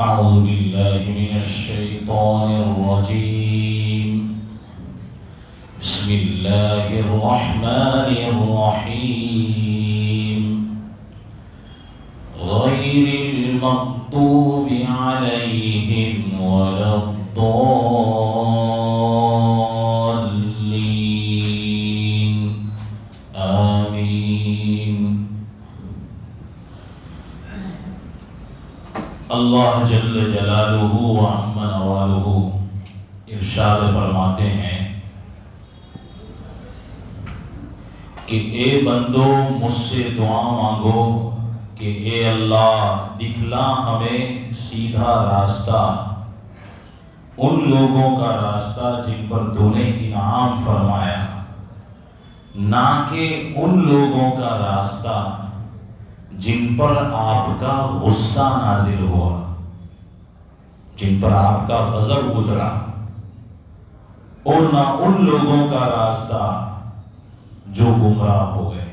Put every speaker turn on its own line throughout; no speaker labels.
أعوذ بالله من الشيطان الرجيم. بسم الله الرحمن الرحيم. غير المغضوب عليهم ولا الضالين. آمين. اللہ جل جلالہ و عم نوالہ ارشاد فرماتے ہیں کہ اے بندو مجھ سے دعا مانگو کہ اے اللہ دکھلا ہمیں سیدھا راستہ، ان لوگوں کا راستہ جن پر تو نے انعام فرمایا، نہ کہ ان لوگوں کا راستہ جن پر آپ کا غصہ نازل ہوا، جن پر آپ کا غضب اترا، اور نہ ان لوگوں کا راستہ جو گمراہ ہو گئے۔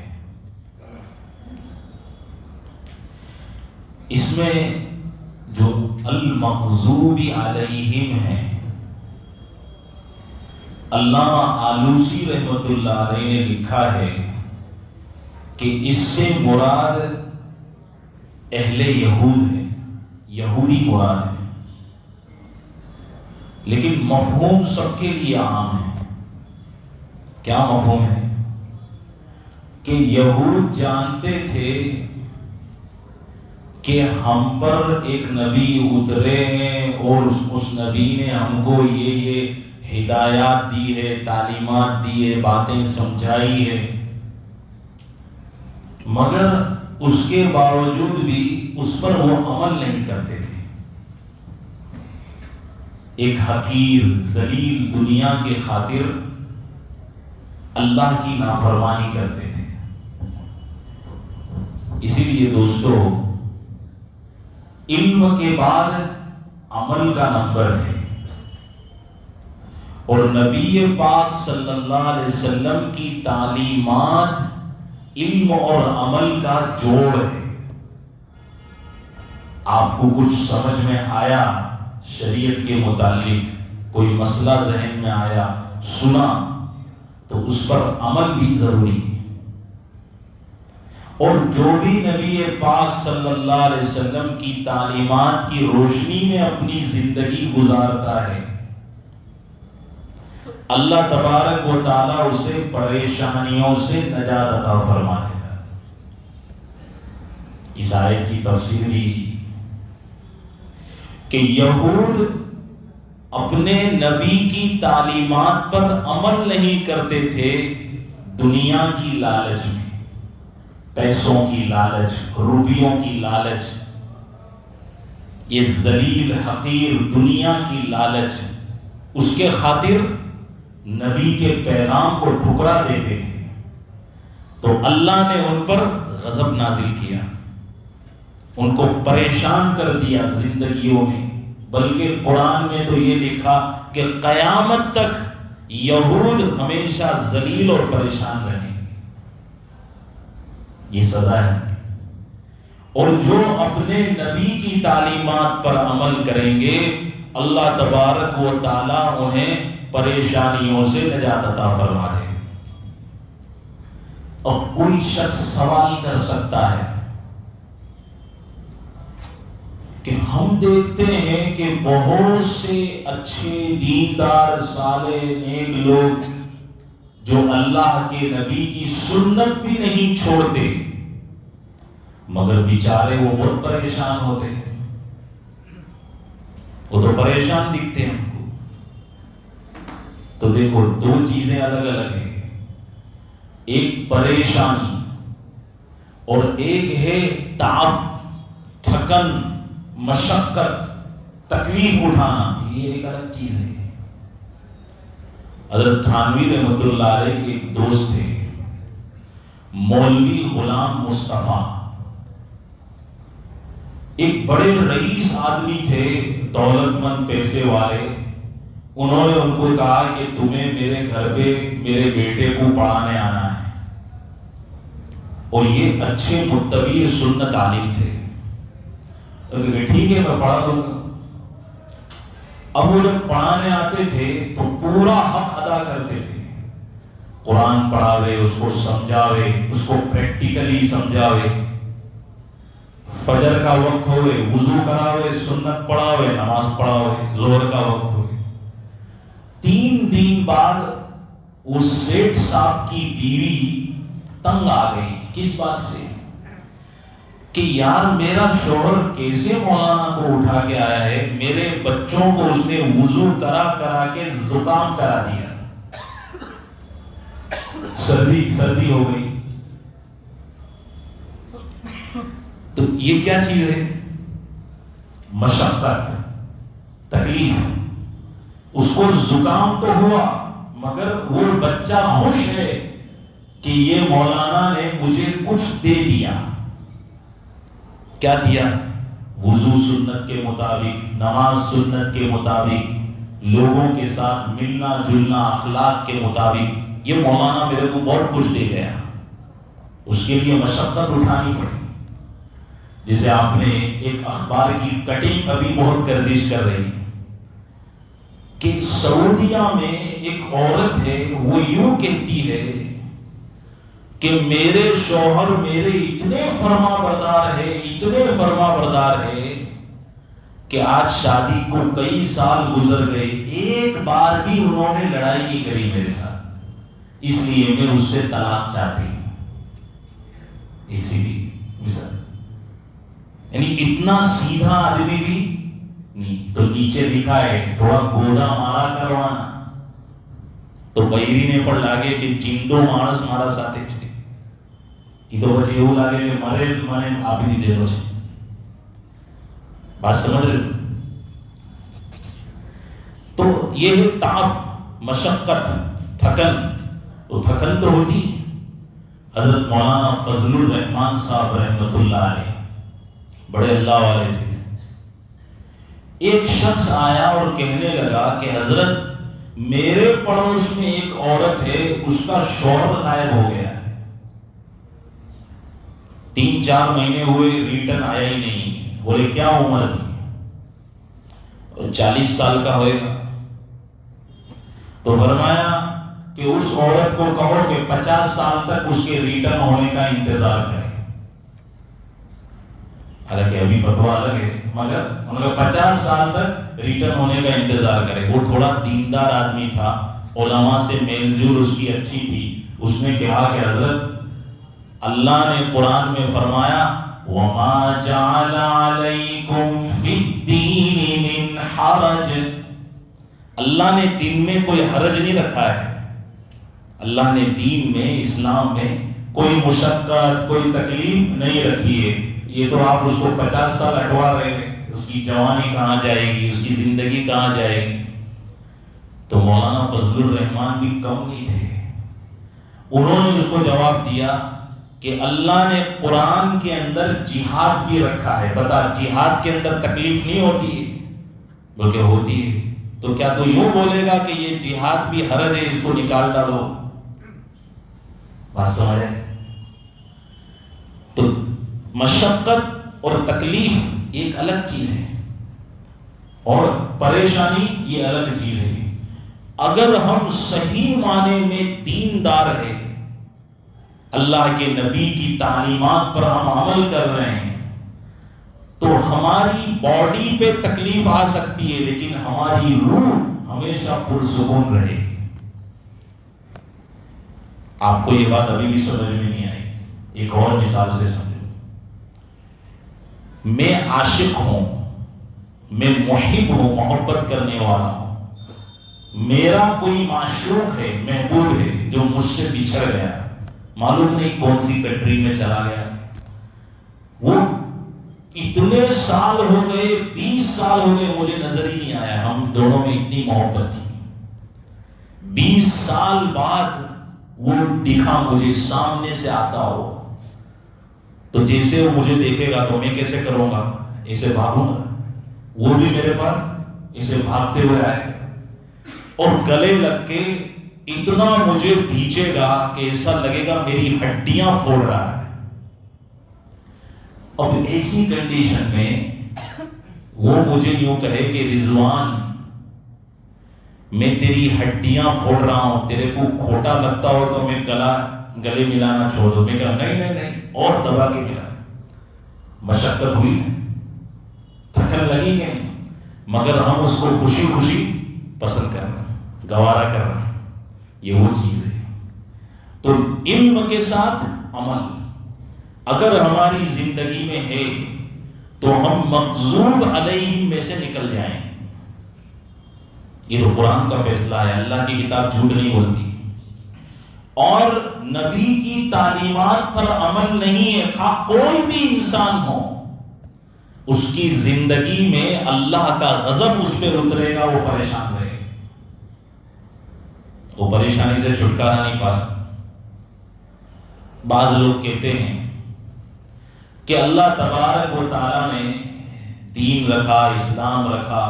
اس میں جو المغضوب علیہم ہیں، علامہ آلوسی رحمۃ اللہ علیہ نے لکھا ہے کہ اس سے مراد اہل یہود ہے، یہودی مراد ہے، لیکن مفہوم سب کے لیے عام ہے۔ کیا مفہوم ہے؟ کہ یہود جانتے تھے کہ ہم پر ایک نبی اترے ہیں اور اس نبی نے ہم کو یہ ہدایات دی ہے، تعلیمات دی ہے، باتیں سمجھائی ہے، مگر اس کے باوجود بھی اس پر وہ عمل نہیں کرتے تھے۔ ایک حقیر ذلیل دنیا کی خاطر اللہ کی نافرمانی کرتے تھے۔ اسی لیے دوستو، علم کے بعد عمل کا نمبر ہے، اور نبی پاک صلی اللہ علیہ وسلم کی تعلیمات علم اور عمل کا جوڑ ہے۔ آپ کو کچھ سمجھ میں آیا شریعت کے متعلق، کوئی مسئلہ ذہن میں آیا، سنا، تو اس پر عمل بھی ضروری ہے۔ اور جو بھی نبی پاک صلی اللہ علیہ وسلم کی تعلیمات کی روشنی میں اپنی زندگی گزارتا ہے، اللہ تبارک و تعالیٰ اسے پریشانیوں سے نجات عطا فرما دیتا ہے۔ اس آیت کی تفسیر بھی کہ یہود اپنے نبی کی تعلیمات پر عمل نہیں کرتے تھے، دنیا کی لالچ میں، پیسوں کی لالچ، روپیوں کی لالچ، یہ ذلیل حقیر دنیا کی لالچ، اس کے خاطر نبی کے پیغام کو ٹھکرا دیتے تھے، تو اللہ نے ان پر غضب نازل کیا، ان کو پریشان کر دیا زندگیوں میں۔ بلکہ قرآن میں تو یہ لکھا کہ قیامت تک یہود ہمیشہ ذلیل اور پریشان رہیں گے، یہ سزا ہے۔ اور جو اپنے نبی کی تعلیمات پر عمل کریں گے، اللہ تبارک و تعالی انہیں پریشانیوں سے نجات عطا فرما دے۔ اور کوئی شخص سوال کر سکتا ہے کہ ہم دیکھتے ہیں کہ بہت سے اچھے دیندار صالح نیک لوگ جو اللہ کے نبی کی سنت بھی نہیں چھوڑتے، مگر بیچارے وہ بہت پریشان ہوتے ہیں، وہ تو پریشان دکھتے ہیں ہم کو۔ تو دیکھو، دو چیزیں الگ الگ ہیں، ایک پریشانی اور ایک ہے تعب، تھکن، مشقت، تکلیف اٹھانا، یہ ایک الگ چیز ہے۔ حضرت تھانوی رحمۃ اللہ علیہ کے ایک دوست تھے، مولوی غلام مصطفیٰ، ایک بڑے رئیس آدمی تھے، دولت مند، پیسے والے۔ انہوں نے ان کو کہا کہ تمہیں میرے گھر پہ میرے بیٹے کو پڑھانے آنا ہے، اور یہ اچھے متبع سنت عالم تھے۔ تو ٹھیک ہے میں پڑھا دوں گا. اب وہ جب پڑھانے آتے تھے تو پورا حق ادا کرتے تھے. قرآن پڑھاوے، اس کو سمجھاوے، اس کو پریکٹیکلی سمجھاوے. فجر کا وقت ہوئے وضو کراوے، سنت پڑھاوے، نماز پڑھاوے. ظہر کا وقت ہوئے. 3 دن بعد اس سیٹھ صاحب کی بیوی تنگ آ گئی. کس بات سے؟ کہ یار میرا شوہر کیسے مولانا کو اٹھا کے آیا ہے، میرے بچوں کو اس نے وضو کرا کرا کے زکام کرا دیا، سردی ہو گئی. تو یہ کیا چیز ہے؟ مشقت، تکلیف. اس کو زکام تو ہوا مگر وہ بچہ خوش ہے کہ یہ مولانا نے مجھے کچھ دے دیا. کیا دیا؟ وضو سنت کے مطابق، نماز سنت کے مطابق، لوگوں کے ساتھ ملنا جلنا اخلاق کے مطابق. یہ مولانا میرے کو بہت کچھ دے گیا. اس کے لیے مشقت اٹھانی پڑی. جسے آپ نے ایک اخبار کی کٹنگ ابھی بہت گردش کر رہی کہ سعودیہ میں ایک عورت ہے، وہ یوں کہتی ہے کہ میرے شوہر میرے اتنے فرما بردار ہے، اتنے فرما بردار ہے کہ آج شادی کو کئی سال گزر گئے، ایک بار بھی انہوں نے لڑائی نہیں کری میرے ساتھ، اس لیے میں اس سے طلاق چاہتی ہوں. اسی بھی مثال، یعنی اتنا سیدھا آدمی بھی نہیں. تو نیچے لکھا ہے تھوڑا گودا مارا کروانا. تو بૈરી ને પણ લાગે કે જિંદો માણસ મારા સાથે છે, એ તો પછી એવું લાગે કે મરેલ મને આપી દીધેલો છે. بات سمجھ رہے؟ تو یہ ہے تعب، مشقت، تھکن. تو تھکن تو ہوتی. حضرت مولانا فضل الرحمان صاحب رحمۃ اللہ علیہ بڑے اللہ والے تھے. ایک شخص آیا اور کہنے لگا کہ حضرت میرے پڑوس میں ایک عورت ہے، اس کا شوہر غائب ہو گیا ہے، 3-4 مہینے ہوئے ریٹرن آیا ہی نہیں. بولے کیا عمر تھی؟ 40 سال کا ہوئے گا. تو فرمایا کہ اس عورت کو کہو کہ 50 سال تک اس کے ریٹرن ہونے کا انتظار کرے. حالانکہ ابھی فتویٰ الگ ہے، مگر ان کا 50 سال تک ریٹرن ہونے کا انتظار کرے. وہ تھوڑا دیندار آدمی تھا، علماء سے میل جول اس کی اچھی تھی. اس نے کہا کہ حضرت اللہ نے قرآن میں فرمایا وَمَا جَعَلَ عَلَيْكُمْ فِي الدِّينِ مِنْ حَرَجٍ. اللہ نے دین میں کوئی حرج نہیں رکھا ہے. اللہ نے دین میں، اسلام میں کوئی مشقت، کوئی تکلیف نہیں رکھی ہے. یہ تو آپ اس کو 50 سال اٹوا رہے ہیں، اس کی جوانی کہاں جائے گی، اس کی زندگی کہاں جائے گی. تو مولانا فضل الرحمان بھی کم نہیں تھے. انہوں نے اس کو جواب دیا کہ اللہ نے قرآن کے اندر جہاد بھی رکھا ہے. بتا، جہاد کے اندر تکلیف نہیں ہوتی ہے بلکہ ہوتی ہے. تو کیا تو یوں بولے گا کہ یہ جہاد بھی حرج ہے، اس کو نکال ڈالو؟ بات سمجھے؟ تو مشقت اور تکلیف ایک الگ چیز ہے اور پریشانی یہ الگ چیز ہے. اگر ہم صحیح معنی میں دیندار ہیں، اللہ کے نبی کی تعلیمات پر ہم عمل کر رہے ہیں، تو ہماری باڈی پہ تکلیف آ سکتی ہے لیکن ہماری روح ہمیشہ پرسکون رہے گی. آپ کو یہ بات ابھی بھی سمجھ میں نہیں آئی. ایک اور مثال سے سمجھو. میں عاشق ہوں، میں محب ہوں، محبت کرنے والا ہوں. میرا کوئی معشوق ہے، محبوب ہے جو مجھ سے بچھڑ گیا، معلوم نہیں کون سی کنٹری میں چلا گیا. وہ اتنے سال ہو گئے، 20 سال ہو گئے، مجھے نظر ہی نہیں آیا. ہم دونوں میں اتنی محبت تھی. 20 سال بعد وہ دکھا مجھے، سامنے سے آتا ہو تو جیسے وہ مجھے دیکھے گا تو میں کیسے کروں گا؟ اسے بھاگوں گا. وہ بھی میرے پاس اسے بھاگتے ہوئے آئے اور گلے لگ کے اتنا مجھے بھیجے گا کہ ایسا لگے گا میری ہڈیاں پھوڑ رہا ہے. اب ایسی کنڈیشن میں وہ مجھے یوں کہے کہ رضوان میں تیری ہڈیاں پھوڑ رہا ہوں، تیرے کو کھوٹا لگتا ہو تو میں گلے ملانا چھوڑ دو. میں کہا نہیں اور دبا کے ملا. مشقت ہوئی ہے، تھکن لگی ہے، مگر ہم اس کو خوشی خوشی پسند کر رہے ہیں، گوارا کر رہے ہیں. یہ وہ چیز ہے. تو علم کے ساتھ عمل اگر ہماری زندگی میں ہے تو ہم مغضوب علیہم میں سے نکل جائیں. یہ تو قرآن کا فیصلہ ہے، اللہ کی کتاب جھوٹ نہیں بولتی. اور نبی کی تعلیمات پر عمل نہیں ہے، خواہ کوئی بھی انسان ہو، اس کی زندگی میں اللہ کا غضب اس پہ اترے گا، وہ پریشان رہے گا، وہ پریشانی سے چھٹکارا نہیں پا سکتا. بعض لوگ کہتے ہیں کہ اللہ تبارک و تعالیٰ نے دین رکھا، اسلام رکھا،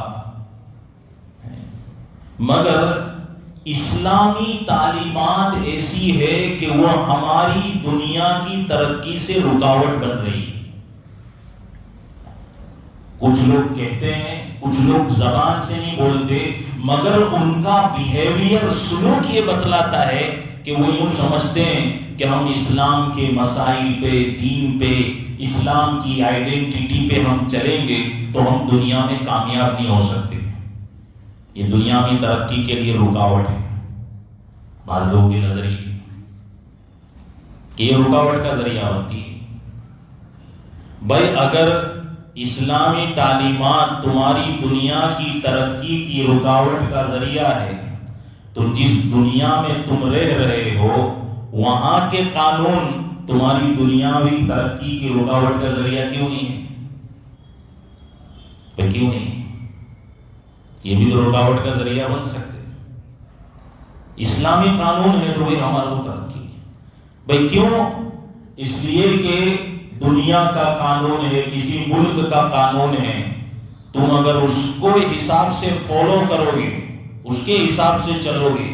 مگر اسلامی تعلیمات ایسی ہے کہ وہ ہماری دنیا کی ترقی سے رکاوٹ بن رہی ہے. کچھ لوگ کہتے ہیں، کچھ لوگ زبان سے نہیں بولتے، مگر ان کا بیہیویئر، سلوک یہ بتلاتا ہے کہ وہ یوں سمجھتے ہیں کہ ہم اسلام کے مسائل پہ، دین پہ، اسلام کی آئیڈینٹی پہ ہم چلیں گے تو ہم دنیا میں کامیاب نہیں ہو سکتے. یہ دنیاوی ترقی کے لیے رکاوٹ ہے. بعض لوگوں کی نظریہ کہ یہ رکاوٹ کا ذریعہ بنتی ہے. بھائی اگر اسلامی تعلیمات تمہاری دنیا کی ترقی کی رکاوٹ کا ذریعہ ہے تو جس دنیا میں تم رہ رہے ہو وہاں کے قانون تمہاری دنیاوی ترقی کی رکاوٹ کا ذریعہ کیوں نہیں ہے؟ کیوں نہیں ہے؟ یہ بھی تو رکاوٹ کا ذریعہ بن سکتے. اسلامی قانون ہے تو یہ ہمارا ترقی ہے. بھائی کیوں؟ اس لیے کہ دنیا کا قانون ہے، کسی ملک کا قانون ہے، تم اگر اس کو حساب سے فالو کرو گے، اس کے حساب سے چلو گے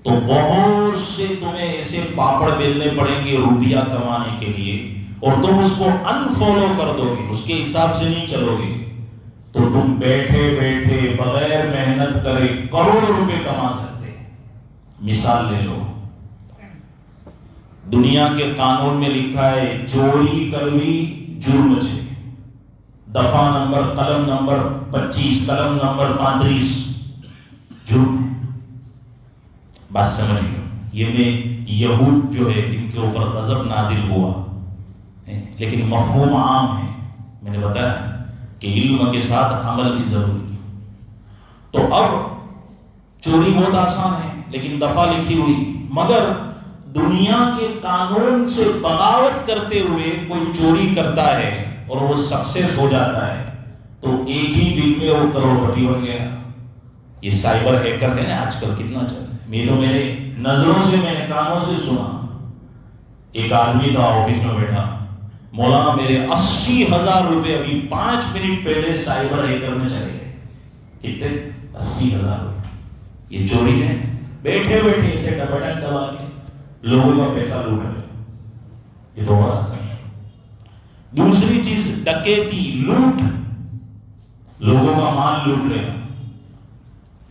تو بہت سے تمہیں ایسے پاپڑ بیلنے پڑیں گے روپیہ کمانے کے لیے، اور تم اس کو انفالو کر دو گے، اس کے حساب سے نہیں چلو گے تو تم بیٹھے بیٹھے بغیر محنت کرے کروڑوں روپے کما سکتے. مثال لے لو، دنیا کے قانون میں لکھا ہے چوری کروی جرم ہے، دفعہ نمبر قلم نمبر 25 قلم نمبر 35 جرم ہے. بات سمجھ گئے؟ یہ میں یہود جو ہے جن کے اوپر غضب نازل ہوا، لیکن مفہوم عام ہے. میں نے بتایا کہ علم کے ساتھ عمل بھی ضروری. تو اب چوری بہت آسان ہے لیکن دفعہ لکھی ہوئی، مگر دنیا کے قانون سے بغاوت کرتے ہوئے کوئی چوری کرتا ہے اور وہ سکسیس ہو جاتا ہے تو ایک ہی دن میں وہ کروڑپتی بن گیا. یہ سائبر ہیکر ہے نا آج کل کتنا چل رہا ہے. میرے نظروں سے، میں نے کانوں سے سنا، ایک آدمی تھا آفس میں بیٹھا، مولانا میرے 80,000 روپے ابھی 5 منٹ پہلے سائبر ہیکر میں چلے گئے. کتنے؟ 80,000 روپے. یہ چوری ہے. بیٹھے بیٹھے اسے بٹن دبا کے لوگوں کا پیسہ لوٹ رہے. یہ تو بڑا آسان ہے. دوسری چیز ڈکیتی، لوٹ، لوگوں کا مال لوٹ رہے.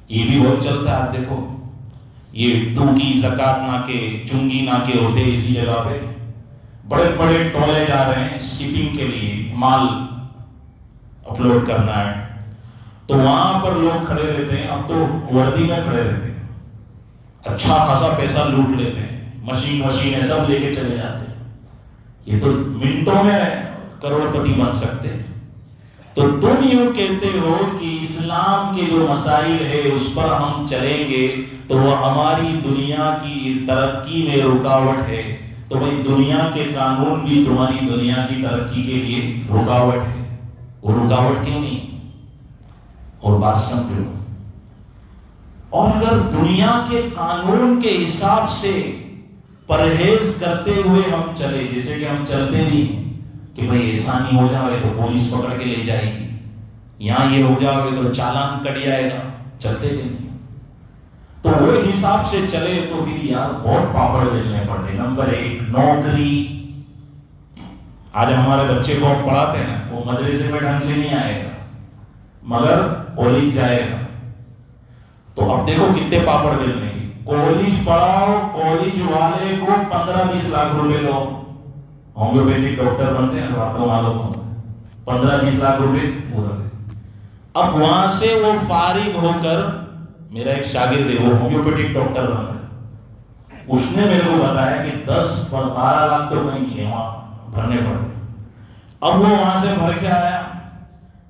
یہ بھی بہت چلتا ہے. آپ دیکھو یہ ٹوکی، زکات ناکے، چنگی ناکے ہوتے ہیں اسی جگہ پہ، بڑے بڑے ٹولے جا رہے ہیں شپنگ کے لیے، مال اپلوڈ کرنا ہے تو وہاں پر لوگ کھڑے رہتے ہیں. اب تو وردی میں کھڑے رہتے ہیں، اچھا خاصا پیسہ لوٹ لیتے ہیں، مشینیں سب لے کے چلے جاتے ہیں. یہ تو منٹوں میں کروڑپتی بن سکتے ہیں. تو تم یوں کہتے ہو کہ اسلام کے جو مسائل ہے اس پر ہم چلیں گے تو وہ ہماری دنیا کی ترقی میں رکاوٹ ہے. تو بھائی دنیا کے قانون بھی تمہاری دنیا کی ترقی کے لیے رکاوٹ ہے. وہ رکاوٹ کیوں نہیں؟ اور بات سمجھو، اور اگر دنیا کے قانون کے حساب سے پرہیز کرتے ہوئے ہم چلے، جیسے کہ ہم چلتے نہیں کہ بھائی ایسا نہیں ہو جائے تو پولیس پکڑ کے لے جائے گی، یہاں یہ ہو جائے تو چالان کٹ جائے گا، چلتے نہیں تو وہ حساب سے چلے تو پھر یار بہت پاپڑ بیلنے پڑتے. نمبر 1 نوکری. آج ہمارے بچے کو ہم پڑھاتے ہیں نا، وہ مدرسے میں ڈھنگ سے نہیں آئے گا، مگر کالج جائے گا تو اب دیکھو کتنے پاپڑ ملنے کی. کالج پڑھاؤ, کالج والے کو 15-20 لاکھ روپے دو. ہومیوپیتھک ڈاکٹر بنتے ہیں آپ کو معلوم ہوتا ہے, 15-20 لاکھ روپے ادھر دے. اب وہاں سے وہ فارغ ہو کر, میرا ایک شاگرد ہے وہ ہومیوپیتھک ڈاکٹر بن رہا ہے, اس نے میرے کو بتایا کہ 10-12 لاکھ تو کہیں نہیں وہاں بھرنے پڑتے. اب وہ وہاں سے بھر کے آیا,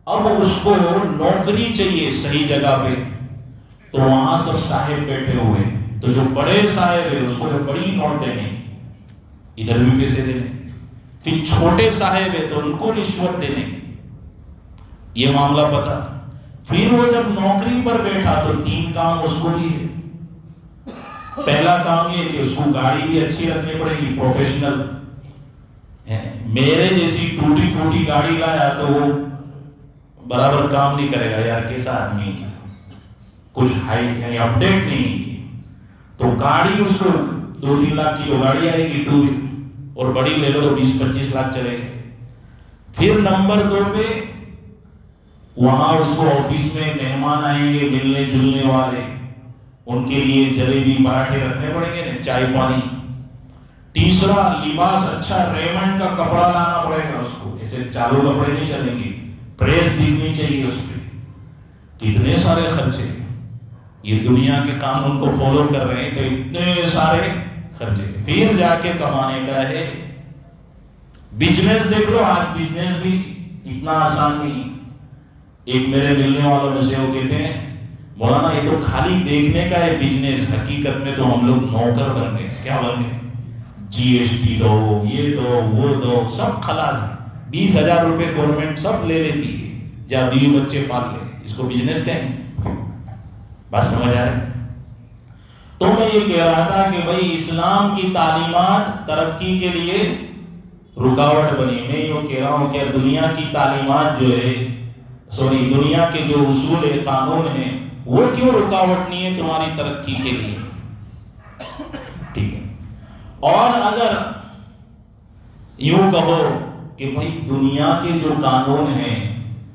اب اس کو نوکری چاہیے صحیح جگہ پہ, تو وہاں سب صاحب بیٹھے ہوئے, تو جو بڑے صاحب ہے اس کو بڑی نوٹ دینے, ادھر بھی پیسے دینے, پھر چھوٹے صاحب ہے تو ان کو رشوت دینے, یہ معاملہ پتا. پھر وہ جب نوکری پر بیٹھا تو 3 کام اس کو بھی ہے. پہلا کام یہ کہ اس کو گاڑی بھی اچھی رکھنی پڑے گی, پروفیشنل. میرے جیسی ٹوٹی پھوٹی گاڑی لایا تو وہ برابر کام نہیں کرے گا, یار کیسا آدمی ہے, کچھ ہائی یعنی اپڈیٹ نہیں. تو گاڑی اس کو 2-3 لاکھ کی تو گاڑی آئے گی 2 ویلر, اور بڑی لے لو تو 20-25 لاکھ چلے گئے. پھر نمبر 2 پہ وہاں اس کو آفس میں مہمان آئیں گے ملنے جلنے والے, ان کے لیے جلیبی پراٹھے رکھنے پڑیں گے, چائے پانی. تیسرا لباس اچھا ریمنڈ کا کپڑا لانا پڑے گا اس کو, ایسے چالو کپڑے نہیں چلیں گے, پریس دکھنی چاہیے اس پہ. کتنے سارے خرچے, یہ دنیا کے قانون کو فالو کر رہے ہیں تو اتنے سارے خرچے. پھر جا کے کمانے کا ہے. بزنس دیکھ لو, آج بزنس بھی اتنا آسان نہیں. ایک میرے ملنے والوں میں سے وہ کہتے ہیں مولانا یہ تو خالی دیکھنے کا ہے بزنس, حقیقت میں تو ہم لوگ نوکر بن گئے. کیا بن گئے؟ GST دو, یہ دو, وہ دو, سب خلاص. 20,000 روپے گورنمنٹ سب لے لیتی ہے, جا بیوی بچے پال لے, اس کو بزنس کہیں. بات سمجھ آ رہی؟ تو میں یہ کہہ رہا تھا کہ بھائی اسلام کی تعلیمات ترقی کے لیے رکاوٹ بنی. میں یہ کہہ رہا ہوں کہ دنیا کی تعلیمات جو ہے, دنیا کے جو اصول ہے, قانون ہیں, وہ کیوں رکاوٹ نہیں ہے تمہاری ترقی کے لیے؟ ٹھیک ہے. اور اگر یوں کہو کہ بھائی دنیا کے جو قانون ہیں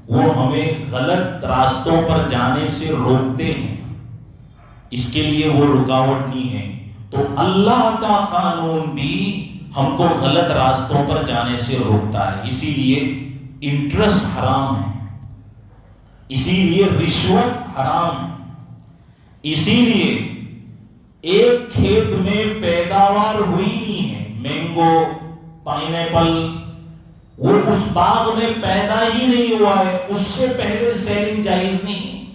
وہ ہمیں غلط راستوں پر جانے سے روکتے ہیں, اس کے لیے وہ رکاوٹ نہیں ہے, تو اللہ کا قانون بھی ہم کو غلط راستوں پر جانے سے روکتا ہے. اسی لیے انٹرسٹ حرام ہے, اسی لیے رشوت حرام ہے, اسی لیے ایک کھیت میں پیداوار ہوئی نہیں ہے, مینگو, پائن ایپل, وہ اس باغ میں پیدا ہی نہیں ہوا ہے, اس سے پہلے سیلنگ جائز نہیں.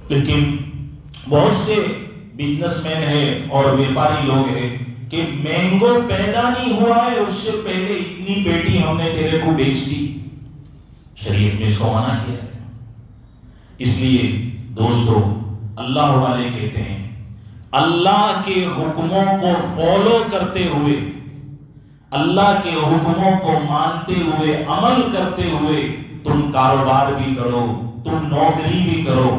لیکن بہت سے بزنس مین ہیں اور ویپاری لوگ ہیں کہ مینگو پیدا نہیں ہوا ہے, اس سے پہلے اتنی پیٹی ہم نے تیرے کو بیچ دی. شریعت میں اس کو منع کیا ہے. اس لیے دوستو, اللہ والے کہتے ہیں اللہ کے حکموں کو فالو کرتے ہوئے, اللہ کے حکموں کو مانتے ہوئے, عمل کرتے ہوئے تم کاروبار بھی کرو, تم نوکری بھی کرو,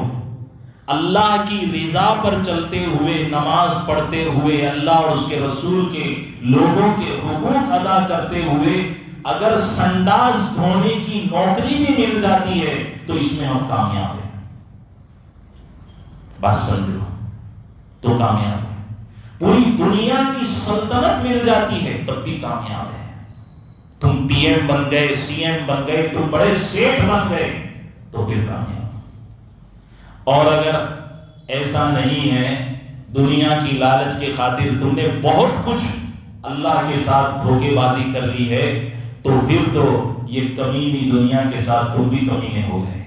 اللہ کی رضا پر چلتے ہوئے, نماز پڑھتے ہوئے, اللہ اور اس کے رسول کے لوگوں کے حقوق ادا کرتے ہوئے اگر سنڈاس دھونے کی نوکری بھی مل جاتی ہے تو اس میں ہم کامیاب ہیں. بات سمجھو, تو کامیاب ہے. پوری دنیا کی سلطنت مل جاتی ہے تب بھی کامیاب ہے. تم PM بن گئے, CM بن گئے, تم بڑے سیٹھ بن گئے تو پھر کامیاب. اور اگر ایسا نہیں ہے, دنیا کی لالچ کی خاطر تم نے بہت کچھ اللہ کے ساتھ دھوکے بازی کر لی ہے, تو پھر تو یہ کمینی دنیا کے ساتھ تم بھی کمینے ہو گئے.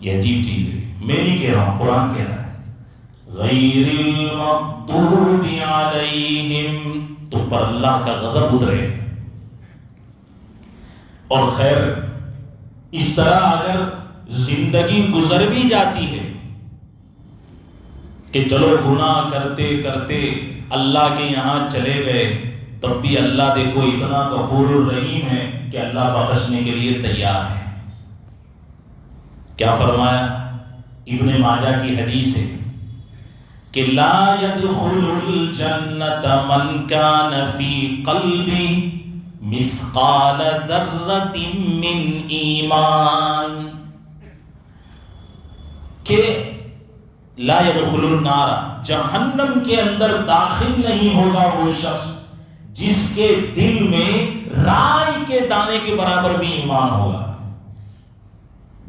یہ عجیب چیز ہے, میں نہیں کہہ رہا ہوں, قرآن کہہ رہا ہے. غیر المغضوب علیہم, تم پر اللہ کا غضب اترے. اور خیر اس طرح اگر زندگی گزر بھی جاتی ہے کہ چلو گناہ کرتے کرتے اللہ کے یہاں چلے گئے, تب بھی اللہ دیکھو اتنا غفور الرحیم ہے کہ اللہ بخشنے کے لیے تیار ہے. کیا فرمایا؟ ابن ماجہ کی حدیث ہے کہ لا يدخل الجنة من كان في قلبه مثقال ذرۃ من ایمان، کہ لا يدخل النار، جہنم کے اندر داخل نہیں ہوگا وہ شخص جس کے دل میں رائی کے دانے کے برابر بھی ایمان ہوگا۔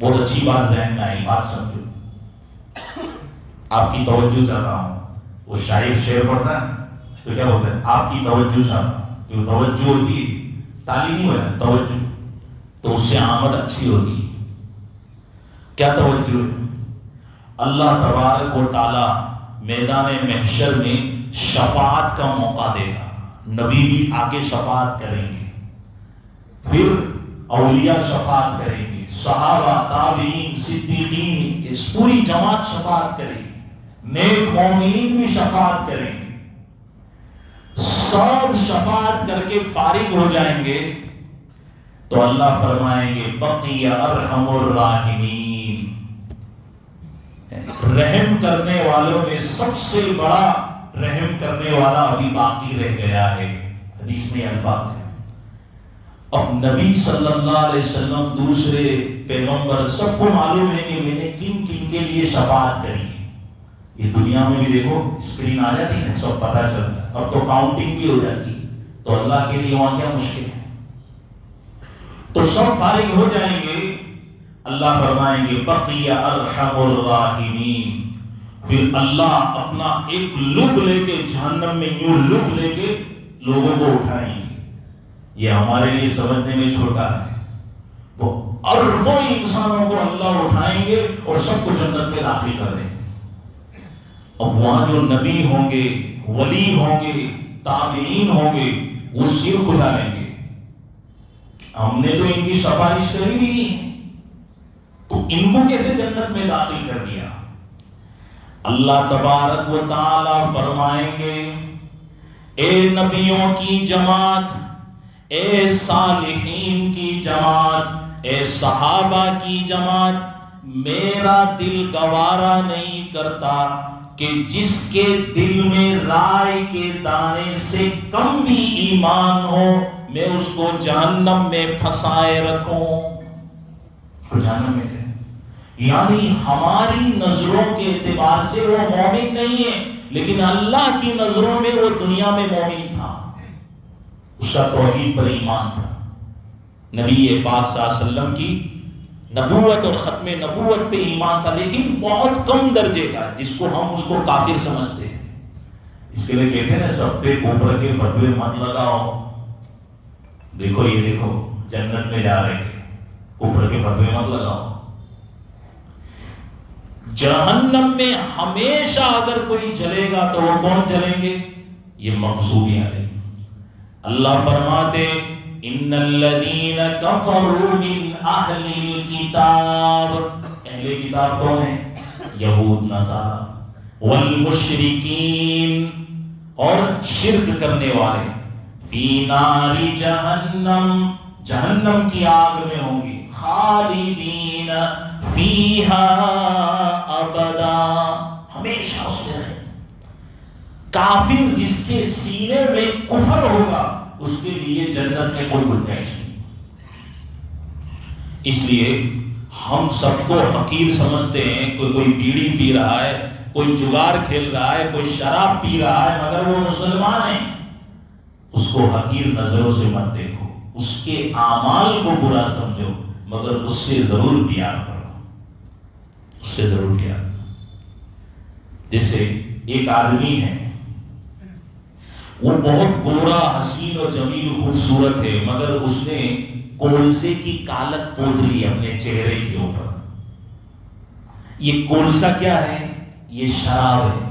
بہت اچھی بات ذہن میں آئی، بات سمجھو، آپ کی توجہ چاہ رہا ہوں۔ وہ شاعر شعر پڑھتا ہے تو کیا ہوتا ہے، آپ کی توجہ چاہ رہا ہوں، کہ توجہ ہوتی ہے، تعلیم نہیں ہوا توجہ، تو اس سے آمد اچھی ہوتی ہے۔ کیا توجہ ہے؟ اللہ تبارک و تعالی میدان محشر میں شفاعت کا موقع دے گا، نبی بھی آگے شفاعت کریں گے، پھر اولیاء شفاعت کریں گے، صحابہ، تابعین، صدیقین، اس پوری جماعت شفاعت کرے گی، نیک مومنین بھی شفاعت کریں گے۔ سب شفاعت کر کے فارغ ہو جائیں گے تو اللہ فرمائیں گے بقی ارحم الراحمین، رحم کرنے والوں میں سب سے بڑا رحم کرنے والا ابھی باقی رہ گیا ہے۔ حدیث میں الفاظ ہے۔ اب نبی صلی اللہ علیہ وسلم، دوسرے پیغمبر، سب کو معلوم ہے کہ میں نے کن کن کے لیے شفاعت کری ہے۔ یہ دنیا میں بھی دیکھو اسکرین آ جاتی ہے، سب پتہ چلتا ہے، اب تو کاؤنٹنگ بھی ہو جاتی ہے، تو اللہ کے لیے وہاں کیا مشکل ہے۔ تو سب فارغ ہو جائیں گے، اللہ فرمائیں گے بقی ارحم الراحمین، پھر اللہ اپنا ایک لب لے کے جہنم میں یوں لب لے کے لوگوں کو اٹھائیں گے۔ یہ ہمارے لیے سمجھنے میں چھوٹا ہے، وہ اربوں انسانوں کو اللہ اٹھائیں گے اور سب کو جنت میں داخل کر دیں گے۔ اب وہاں جو نبی ہوں گے، ولی ہوں گے، تابعین ہوں گے، وہ سر کھلا لیں گے، ہم نے تو ان کی سفارش کری بھی نہیں ہے، تو ان کو کیسے جنت میں داخل کر دیا؟ اللہ تبارک و تعالی فرمائیں گے اے نبیوں کی جماعت، اے صالحین کی جماعت، اے صحابہ کی جماعت، میرا دل گوارا نہیں کرتا کہ جس کے دل میں رائے کے دانے سے کم بھی ایمان ہو میں اس کو جہنم میں پھنسائے رکھوں۔ جہنم میں یعنی ہماری نظروں کے اعتبار سے وہ مومن نہیں ہے، لیکن اللہ کی نظروں میں وہ دنیا میں مومن تھا، اس کا توحید پر ایمان تھا، نبی پاک صلی اللہ علیہ وسلم کی نبوت اور ختم نبوت پہ ایمان تھا، لیکن بہت کم درجے کا، جس کو ہم اس کو کافر سمجھتے ہیں۔ اس کے لیے کہتے ہیں نا سب پہ کفر کے فتوے مت لگاؤ، دیکھو یہ دیکھو جنت میں جا رہے ہیں، کفر کے فتوے مت لگاؤ۔ جہنم میں ہمیشہ اگر کوئی جلے گا تو وہ کون جلیں گے؟ یہ مغضوبین علیہم۔ اللہ فرماتے ان الذین کفروا من اہل الکتاب، اہل کتاب کون ہیں؟ یہود نصارى، والمشرکین، اور شرک کرنے والے، فی نار جہنم، جہنم کی آگ میں ہوں گے، خالدین فیہا ابدا، ہمیشہ اس میں رہیں۔ کافر جس کے سینے میں کفر ہوگا اس کے لیے جنت میں کوئی گنجائش نہیں۔ اس لیے ہم سب کو حقیر سمجھتے ہیں، کوئی بیڑی پی رہا ہے، کوئی جگار کھیل رہا ہے، کوئی شراب پی رہا ہے، مگر وہ مسلمان ہے، اس کو حقیر نظروں سے مت دیکھو، اس کے اعمال کو برا سمجھو، مگر اس سے ضرور پیار کرو، اس سے ضرور پیار کرو۔ جیسے ایک آدمی ہے، وہ بہت گورا، حسین اور جمیل، خوبصورت ہے، مگر اس نے کولسے کی کالک پوت لی اپنے چہرے کے اوپر۔ یہ کولسا کیا ہے؟ یہ شراب ہے۔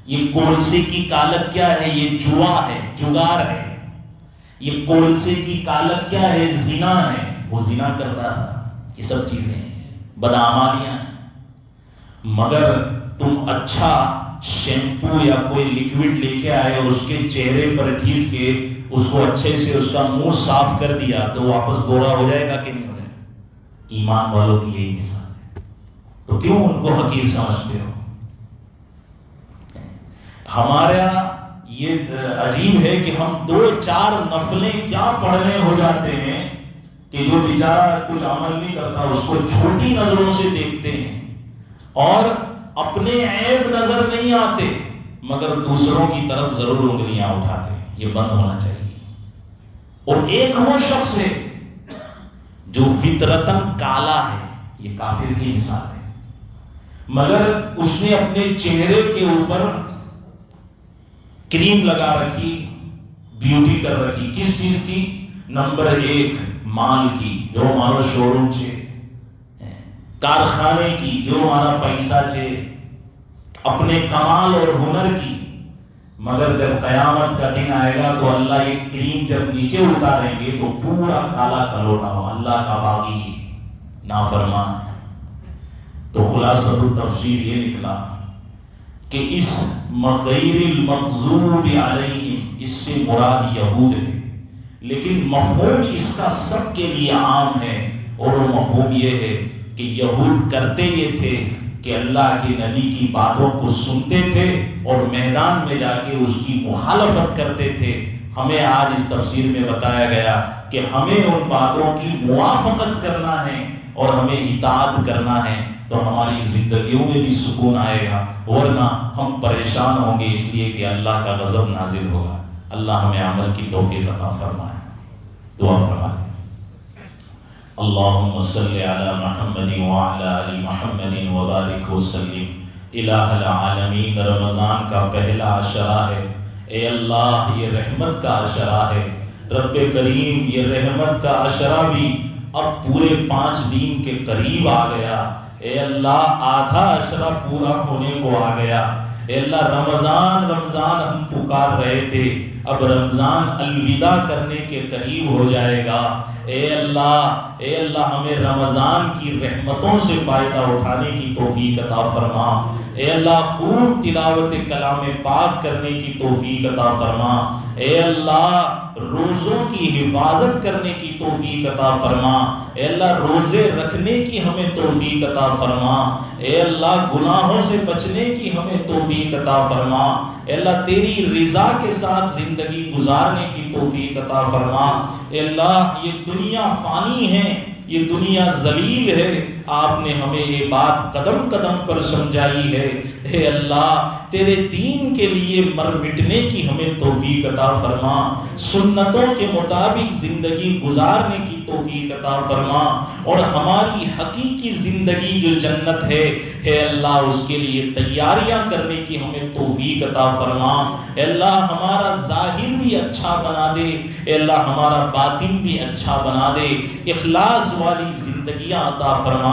یہ کولسے کی کالک کیا ہے؟ یہ جوا ہے، جگار ہے۔ یہ کولسے کی کالک کیا ہے؟ زنا ہے، وہ زنا کرتا تھا۔ یہ سب چیزیں ہیں، بدعمالیاں ہیں، مگر تم اچھا شیمپو یا کوئی لیکوڈ لے کے آئے اور اس کے چہرے پر گھس کے اس کو اچھے سے اس کا منہ صاف کر دیا تو واپس گورا ہو جائے گا کہ نہیں ہو جائے گا؟ ایمان والوں کی یہی مثال ہے۔ تو کیوں ان کو حقیر سمجھتے ہو؟ ہمارا یہ عجیب ہے کہ ہم 2-4 نفلیں کیا پڑھنے ہو جاتے ہیں کہ جو بیچارہ کچھ عمل نہیں کرتا اس کو چھوٹی نظروں سے دیکھتے ہیں اور اپنے عیب نظر نہیں آتے مگر دوسروں کی طرف ضرور انگلیاں اٹھاتے ہیں. یہ بند ہونا چاہیے. اور ایک وہ شخص ہے جو فطرتاً کالا ہے، یہ کافر کی مثال ہے، مگر اس نے اپنے چہرے کے اوپر کریم لگا رکھی، بیوٹی کر رکھی. کس چیز کی؟ نمبر 1 مال کی، جو ہمارا شو روم چھے، کارخانے کی، جو ہمارا پیسہ چھے، اپنے کمال اور ہنر کی. مگر جب قیامت کا دن آئے گا تو اللہ یہ کریم جب نیچے اتاریں گے تو پورا کالا کلوٹا ہو، اللہ کا باغی نافرمان. تو خلاصۃ التفسیر یہ نکلا کہ اس غیر المغضوب علیہم اس سے مراد یہود ہے، لیکن مفہوم اس کا سب کے لیے عام ہے. اور وہ مفہوم یہ ہے کہ یہود کرتے یہ تھے کہ اللہ کے نبی کی باتوں کو سنتے تھے اور میدان میں جا کے اس کی مخالفت کرتے تھے. ہمیں آج اس تفسیر میں بتایا گیا کہ ہمیں ان باتوں کی موافقت کرنا ہے اور ہمیں اطاعت کرنا ہے، تو ہماری زندگیوں میں بھی سکون آئے گا، ورنہ ہم پریشان ہوں گے اس لیے کہ اللہ کا غضب نازل ہوگا. اللہ ہمیں عمل کی توفیق عطا فرمائے. دعا فرمائے. اللہم صلی علی محمد وعلی آل محمد وبارک وسلم. الہ العالمین، رمضان کا پہلا عشرہ ہے، اے اللہ یہ رحمت کا عشرہ ہے. رب کریم یہ رحمت کا عشرہ بھی اب پورے 5 دن کے قریب آ گیا. اے اللہ آدھا عشرہ پورا ہونے کو آ گیا. اے اللہ رمضان ہم پکار رہے تھے، اب رمضان الوداع کرنے کے قریب ہو جائے گا. اے اللہ ہمیں رمضان کی رحمتوں سے فائدہ اٹھانے کی توفیق عطا فرما. اے اللہ خوب تلاوت کلام پاک کرنے کی توفیق عطا فرما. اے اللہ روزوں کی حفاظت کرنے کی توفیق عطا فرما. اے اللہ روزے رکھنے کی ہمیں توفیق عطا فرما. اے اللہ گناہوں سے بچنے کی ہمیں توفیق عطا فرما. اے اللہ تیری رضا کے ساتھ زندگی گزارنے کی توفیق عطا فرما. اے اللہ یہ دنیا فانی ہے، یہ دنیا ذلیل ہے، آپ نے ہمیں یہ بات قدم قدم پر سمجھائی ہے. اے اللہ تیرے دین کے لیے مر مٹنے کی ہمیں توفیق عطا فرما. سنتوں کے مطابق زندگی گزارنے کی توفیق عطا فرما. اور ہماری حقیقی زندگی جو جنت ہے، اے اللہ اس کے لیے تیاریاں کرنے کی ہمیں توفیق عطا فرما. اے اللہ ہمارا ظاہر بھی اچھا بنا دے، اے اللہ ہمارا باطن بھی اچھا بنا دے. اخلاص والی زندگیاں عطا فرما.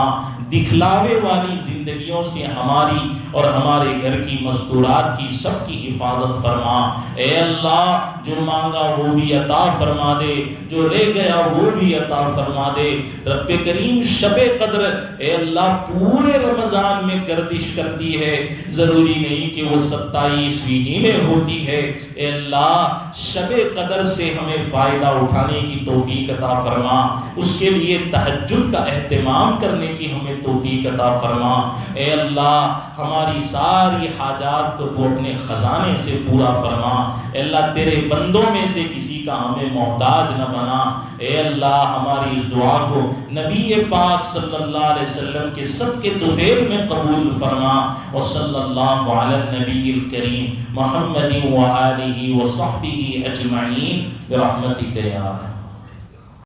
دکھلاوے والی زندگیوں سے ہماری اور ہمارے گھر کی مستورات کی سب کی حفاظت فرما. اے اللہ جو مانگا وہ بھی عطا فرما دے، جو رہ گیا وہ بھی عطا فرما دے. رب کریم شب قدر اے اللہ پورے رمضان میں گردش کرتی ہے، ضروری نہیں کہ وہ 27ویں ہی میں ہوتی ہے. اے اللہ شب قدر سے ہمیں فائدہ اٹھانے کی توفیق عطا فرما. اس کے لیے تہجد کا اہتمام کرنے کی ہمیں توفیق عطا فرما. اے اللہ ہماری ساری حاجات کو تو اپنے خزانے سے پورا فرما. اے اللہ تیرے بندوں میں سے کسی کا ہمیں محتاج نہ بنا. اے اللہ ہماری اس دعا کو نبی پاک صلی اللہ علیہ وسلم کے صدقے طفیل میں قبول فرما. وصلی اللہ علی النبی الکریم محمد وآلہ وصحبہ اجمعین برحمتک یا